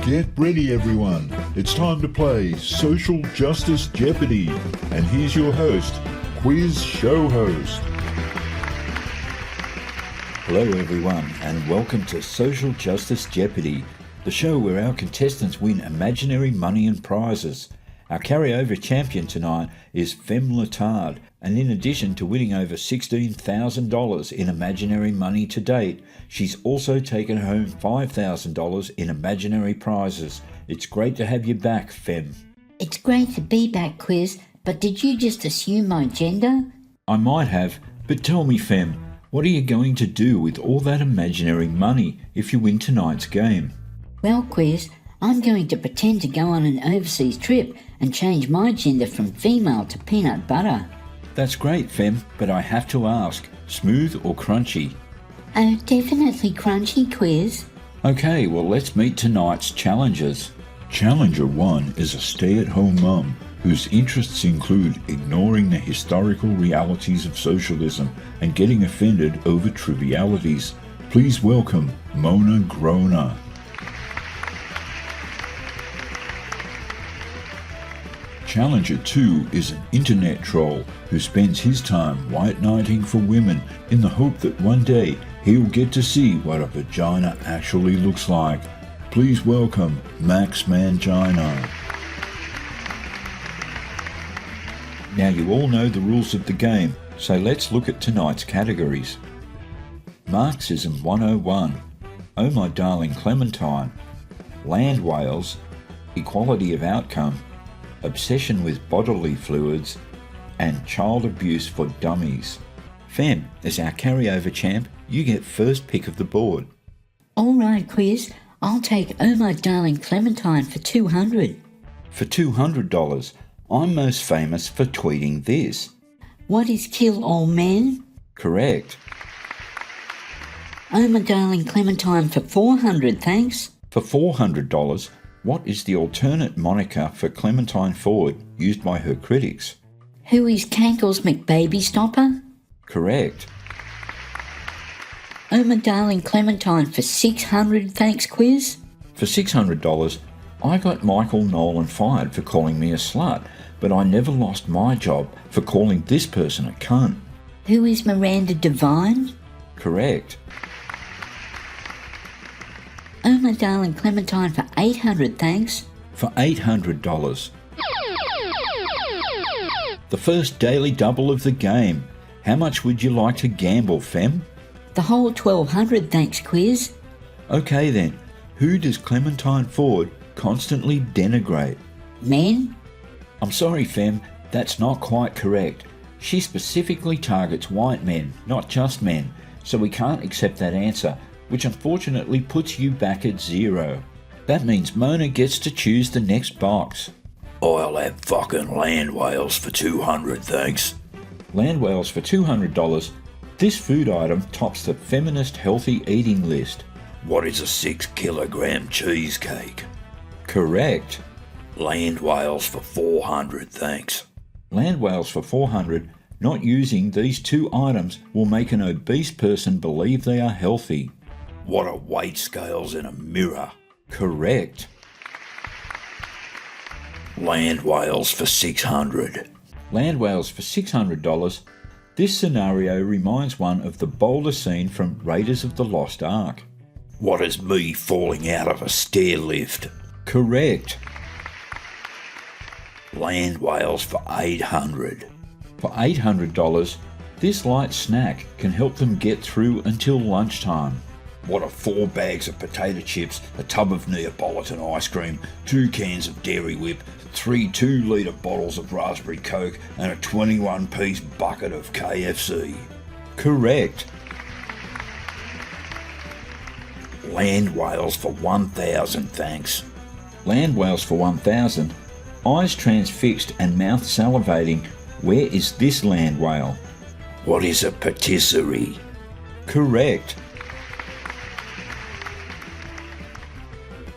Get ready, everyone. It's time to play Social Justice Jeopardy. And here's your host, Quiz Show Host. Hello, everyone, and welcome to Social Justice Jeopardy, the show where our contestants win imaginary money and prizes. Our carryover champion tonight is Femme Letard, and in addition to winning over $16,000 in imaginary money to date, she's also taken home $5,000 in imaginary prizes. It's great to have you back, Femme. It's great to be back, Quiz, but did you just assume my gender? I might have, but tell me, Femme, what are you going to do with all that imaginary money if you win tonight's game? Well, Quiz, I'm going to pretend to go on an overseas trip and change my gender from female to peanut butter. That's great, Femme, but I have to ask, smooth or crunchy? Oh, definitely crunchy, Quiz. Okay, well let's meet tonight's challengers. Challenger 1 is a stay-at-home mum whose interests include ignoring the historical realities of socialism and getting offended over trivialities. Please welcome Mona Groner. Challenger 2 is an internet troll who spends his time white knighting for women in the hope that one day he'll get to see what a vagina actually looks like. Please welcome Max Mangino. Now you all know the rules of the game, so let's look at tonight's categories. Marxism 101, Oh My Darling Clementine, Land Whales, Equality of Outcome, Obsession with Bodily Fluids, and Child Abuse for Dummies. Femme, as our carryover champ, you get first pick of the board. All right, Quiz, I'll take Oh My Darling Clementine for $200. For $200, I'm most famous for tweeting this. What is kill all men? Correct. Oh My Darling Clementine for $400, thanks. For $400, what is the alternate moniker for Clementine Ford used by her critics? Who is Cankles McBaby Stopper? Correct. Oh My Darling Clementine for $600, thanks, Quiz. For $600, I got Michael Nolan fired for calling me a slut, but I never lost my job for calling this person a cunt. Who is Miranda Devine? Correct. Oh My Darling Clementine for $800, thanks. For $800. The first daily double of the game. How much would you like to gamble, Femme? The whole $1,200, thanks, Quiz. Okay then, who does Clementine Ford constantly denigrate? Men? I'm sorry, Femme, that's not quite correct. She specifically targets white men, not just men, so we can't accept that answer, which unfortunately puts you back at 0. That means Mona gets to choose the next box. I'll have fucking land whales for $200, thanks. Land whales for $200. This food item tops the feminist healthy eating list. What is a 6-kilogram cheesecake? Correct. Land whales for $400, thanks. Land whales for $400. Not using these two items will make an obese person believe they are healthy. What are weight scales in a mirror? Correct. Land whales for $600. Land whales for $600. This scenario reminds one of the boulder scene from Raiders of the Lost Ark. What is me falling out of a stair lift? Correct. Land whales for $800. For $800, this light snack can help them get through until lunchtime. What are 4 bags of potato chips, a tub of Neapolitan ice cream, 2 cans of Dairy Whip, 3 2-litre bottles of raspberry Coke, and a 21-piece bucket of KFC? Correct. Land whales for $1,000, thanks. Land whales for $1,000. Eyes transfixed and mouth salivating. Where is this land whale? What is a patisserie? Correct.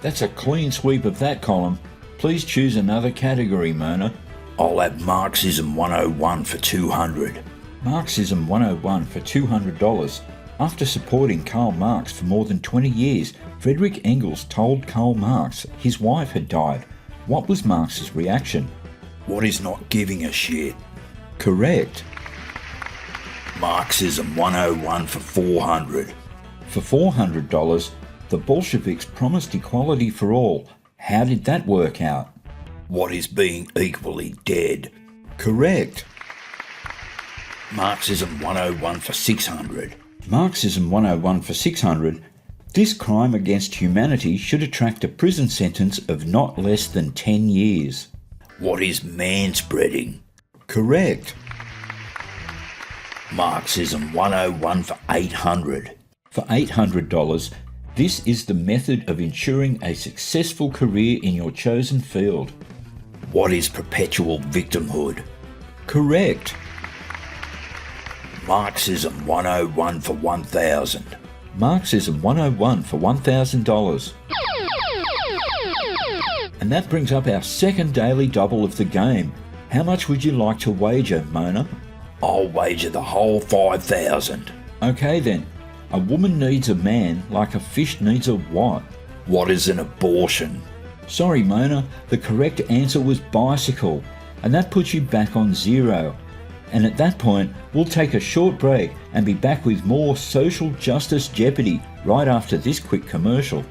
That's a clean sweep of that column. Please choose another category, Mona. I'll have Marxism 101 for $200. Marxism 101 for $200. After supporting Karl Marx for more than 20 years, Friedrich Engels told Karl Marx his wife had died. What was Marx's reaction? What is not giving a shit? Correct. Marxism 101 for 400. For $400, the Bolsheviks promised equality for all. How did that work out? What is being equally dead? Correct. Marxism 101 for 600. Marxism 101 for 600. This crime against humanity should attract a prison sentence of not less than 10 years. What is manspreading? Correct. Marxism 101 for 800. For $800, this is the method of ensuring a successful career in your chosen field. What is perpetual victimhood? Correct. Marxism 101 for 1000. Marxism 101 for $1,000. And that brings up our second daily double of the game. How much would you like to wager, Mona? I'll wager the whole 5,000. Okay then. A woman needs a man like a fish needs a what? What is an abortion? Sorry, Mona, the correct answer was bicycle, and that puts you back on 0. And at that point, we'll take a short break and be back with more social justice Jeopardy right after this quick commercial.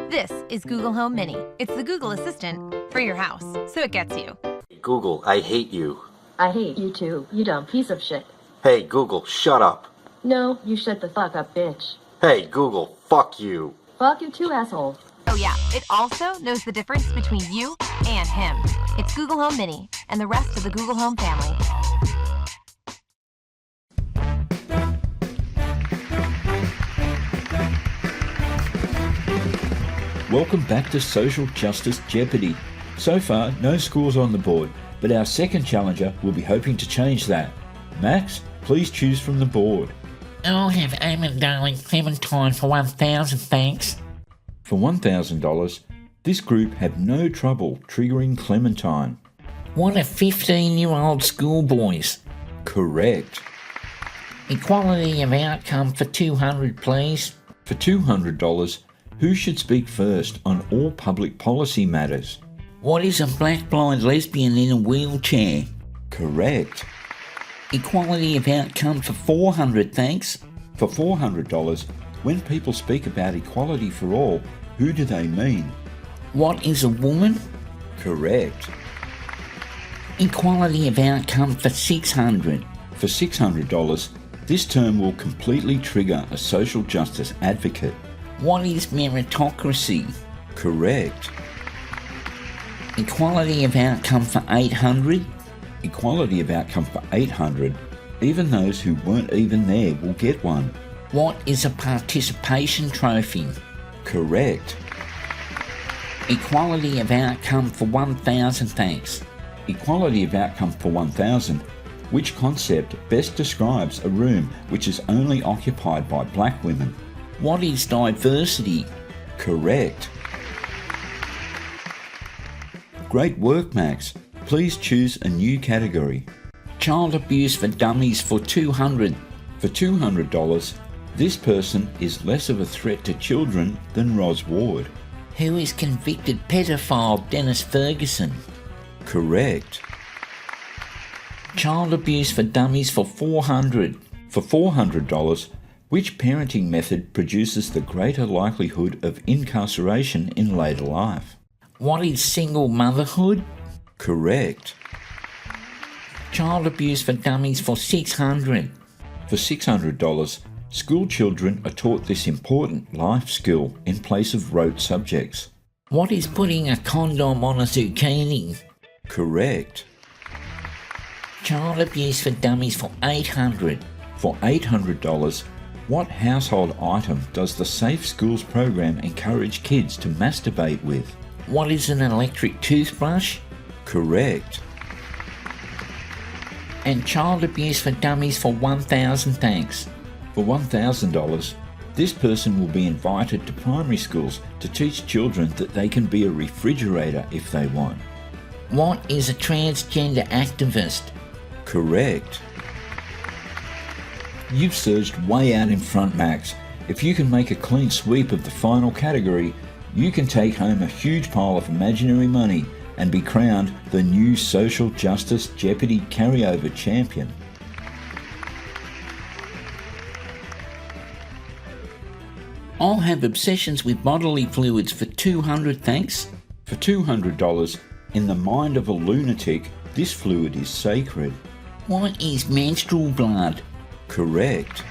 This is Google Home Mini. It's the Google Assistant for your house, so it gets you. Google, I hate you. I hate you too, you dumb piece of shit. Hey, Google, shut up. No, you shut the fuck up, bitch. Hey, Google, fuck you. Fuck you too, asshole. Oh yeah, it also knows the difference between you and him. It's Google Home Mini and the rest of the Google Home family. Welcome back to Social Justice Jeopardy. So far, no scores on the board, but our second challenger will be hoping to change that. Max, please choose from the board. I'll have Eamon Darling Clementine for 1,000, thanks. For $1,000, this group had no trouble triggering Clementine. What are 15-year-old schoolboys? Correct. Equality of outcome for 200, please. For $200, who should speak first on all public policy matters? What is a black blind lesbian in a wheelchair? Correct. Equality of outcome for 400, thanks. For $400, when people speak about equality for all, who do they mean? What is a woman? Correct. Equality of outcome for 600. For $600, this term will completely trigger a social justice advocate. What is meritocracy? Correct. Equality of outcome for 800. Equality of outcome for 800, even those who weren't even there will get one. What is a participation trophy? Correct. Equality of outcome for 1,000, thanks. Equality of outcome for 1,000. Which concept best describes a room which is only occupied by black women? What is diversity? Correct. Great work, Max. Please choose a new category. Child abuse for dummies for 200. For $200, this person is less of a threat to children than Ros Ward. Who is convicted pedophile Dennis Ferguson? Correct. Child abuse for dummies for 400. For $400, which parenting method produces the greater likelihood of incarceration in later life? What is single motherhood? Correct. Child abuse for dummies for 600. For $600, school children are taught this important life skill in place of rote subjects. What is putting a condom on a zucchini? Correct. Child abuse for dummies for 800. For $800, what household item does the Safe Schools program encourage kids to masturbate with? What is an electric toothbrush? Correct. And child abuse for dummies for 1,000, thanks. For $1,000, this person will be invited to primary schools to teach children that they can be a refrigerator if they want. What is a transgender activist? Correct. You've surged way out in front, Max. If you can make a clean sweep of the final category, you can take home a huge pile of imaginary money and be crowned the new Social Justice Jeopardy Carryover Champion. I'll have obsessions with bodily fluids for 200, thanks. For $200, in the mind of a lunatic, this fluid is sacred. What is menstrual blood? Correct.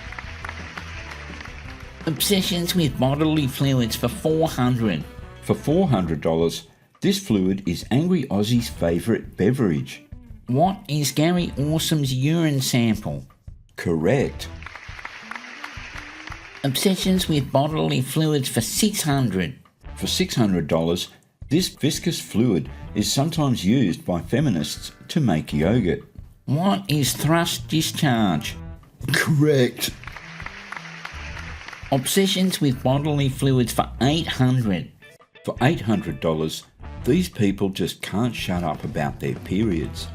Obsessions with bodily fluids for 400. For $400, this fluid is Angry Aussie's favourite beverage. What is Gary Orsum's urine sample? Correct. Obsessions with bodily fluids for 600. For $600, this viscous fluid is sometimes used by feminists to make yogurt. What is thrust discharge? Correct. Obsessions with bodily fluids for 800. For $800, these people just can't shut up about their periods.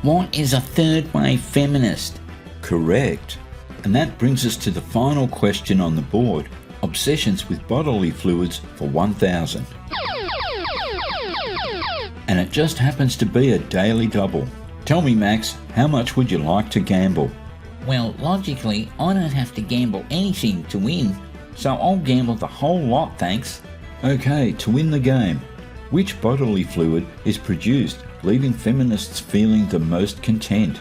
What is a third wave feminist? Correct. And that brings us to the final question on the board, obsessions with bodily fluids for 1,000. And it just happens to be a daily double. Tell me, Max, how much would you like to gamble? Well, logically, I don't have to gamble anything to win, so I'll gamble the whole lot, thanks. Okay, to win the game, which bodily fluid is produced, leaving feminists feeling the most content?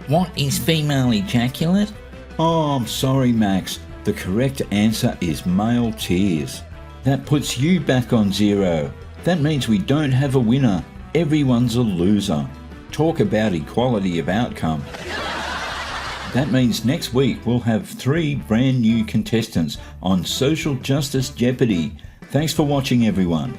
What is female ejaculate? Oh, I'm sorry, Max. The correct answer is male tears. That puts you back on 0. That means we don't have a winner. Everyone's a loser. Talk about equality of outcome. That means next week we'll have 3 brand new contestants on Social Justice Jeopardy. Thanks for watching, everyone.